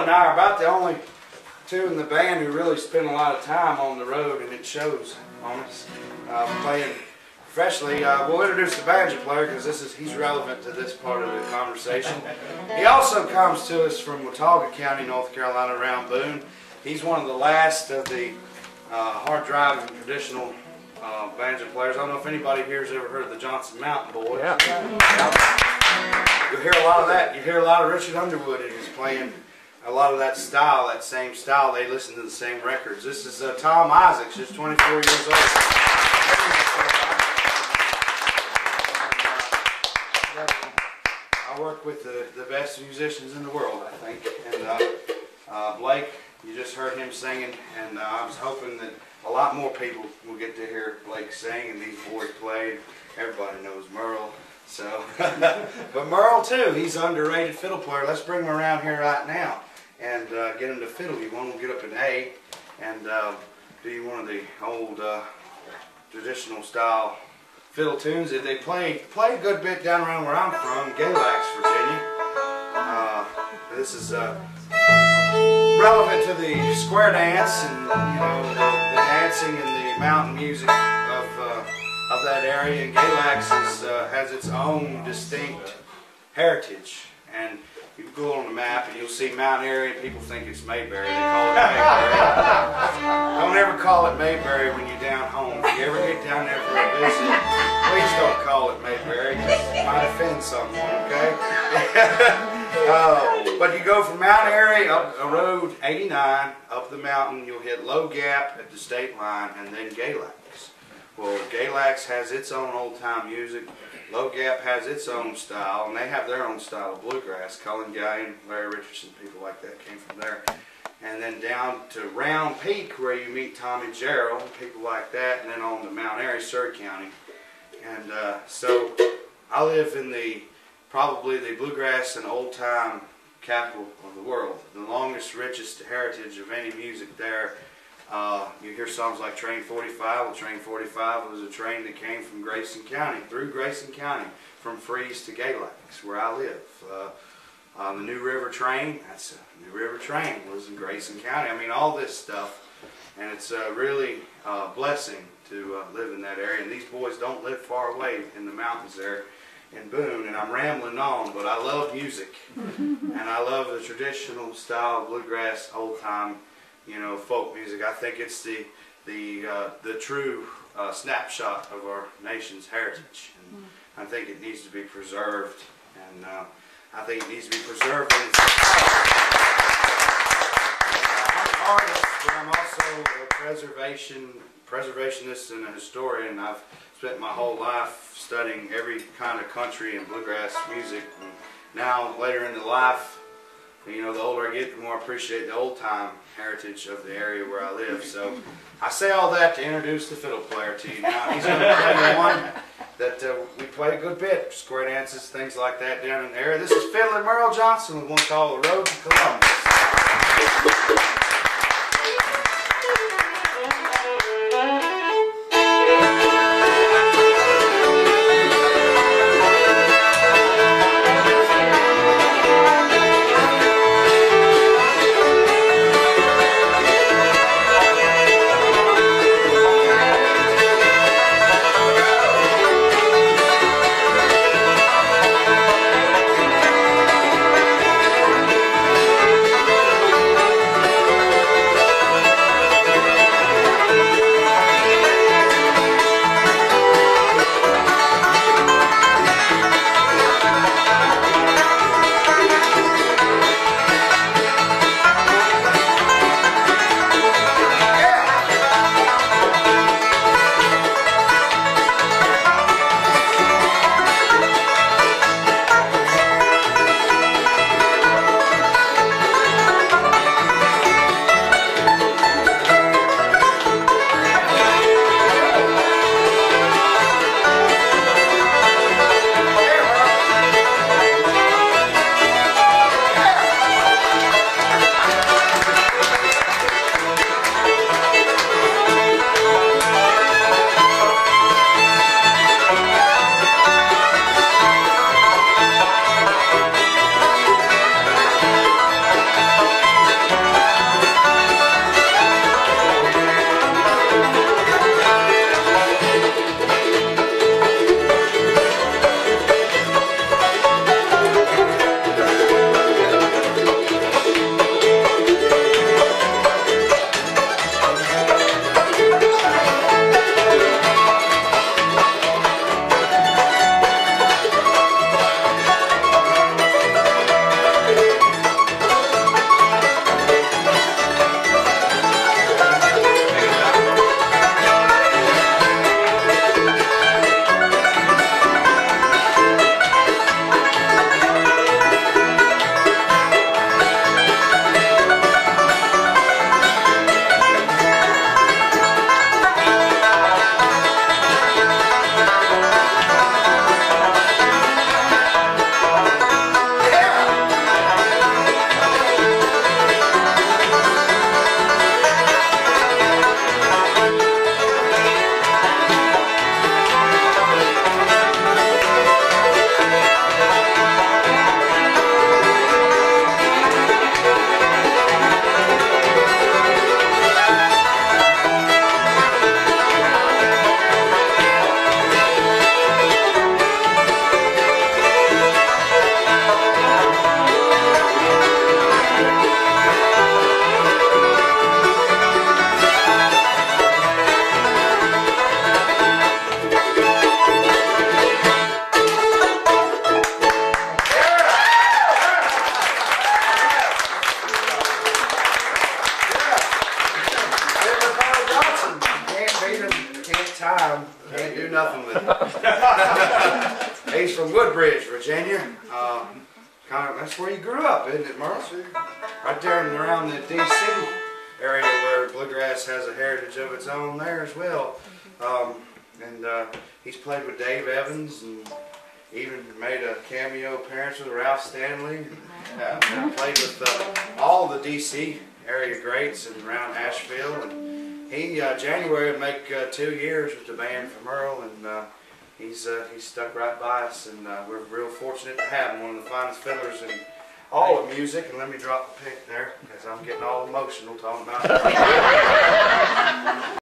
and I are about the only two in the band who really spend a lot of time on the road, and it shows on us. Playing professionally. We'll introduce the banjo player because he's relevant to this part of the conversation. He also comes to us from Watauga County, North Carolina, around Boone. He's one of the last of the hard driving traditional banjo players. I don't know if anybody here has ever heard of the Johnson Mountain Boys. Yeah. You'll hear a lot of that. You hear a lot of Richard Underwood, and he's playing a lot of that style, that same style. They listen to the same records. This is Tom Isaacs, just 24 years old. I work with the best musicians in the world, I think. And Blake, you just heard him singing, and I was hoping that a lot more people will get to hear Blake sing and these boys play. Everybody knows Merle. So, but Merle too, he's an underrated fiddle player. Let's bring him around here right now and get him to fiddle you one. We'll get up in A and do you one of the old traditional style fiddle tunes that they play a good bit down around where I'm from, Galax, Virginia. This is relevant to the square dance and the dancing and the mountain music of that area. And Galax has its own distinct heritage. And you go on the map and you'll see mountain area. People think it's Mayberry. They call it Mayberry. Don't ever call it Mayberry when you're down home. If you ever get down there for a visit, please don't call it Mayberry. It might offend someone, okay? But you go from Mount Airy up a road 89 up the mountain, you'll hit Low Gap at the state line, and then Galax. Well, Galax has its own old-time music. Low Gap has its own style, and they have their own style of bluegrass. Cullen Guy, Larry Richardson, people like that came from there. And then down to Round Peak, where you meet Tommy Gerald, people like that, and then on to Mount Airy, Surrey County. And so I live in probably the bluegrass and old-time capital of the world. The longest, richest heritage of any music there. You hear songs like Train 45. Well, Train 45 was a train that came from Grayson County, through Grayson County, from Freeze to Galax, where I live. The New River Train, New River Train was in Grayson County. I mean, all this stuff. And it's really a blessing to live in that area. And these boys don't live far away in the mountains there in Boone. And I'm rambling on, but I love music. And I love the traditional style of bluegrass, old-time, folk music. I think it's the true snapshot of our nation's heritage. And I think it needs to be preserved. And I think it needs to be preserved in its I'm an artist, but I'm also a preservationist and a historian. I've spent my whole life studying every kind of country and bluegrass music. And now, later in the life, the older I get, the more I appreciate the old-time heritage of the area where I live. So I say all that to introduce the fiddle player to you now. He's going to play one that we play a good bit, square dances, things like that down in the area. This is Fiddler Merle Johnson with one called The Road to Columbus. nothing with it. He's from Woodbridge, Virginia. That's where you grew up, isn't it, Merle? Right there and around the D.C. area where bluegrass has a heritage of its own there as well. He's played with Dave Evans and even made a cameo appearance with Ralph Stanley. And played with all the D.C. area greats and around Asheville. And he, January, would make 2 years with the band from Earl, and he's stuck right by us, and we're real fortunate to have him, one of the finest fiddlers in all of music. And let me drop the pick there, because I'm getting all emotional talking about it.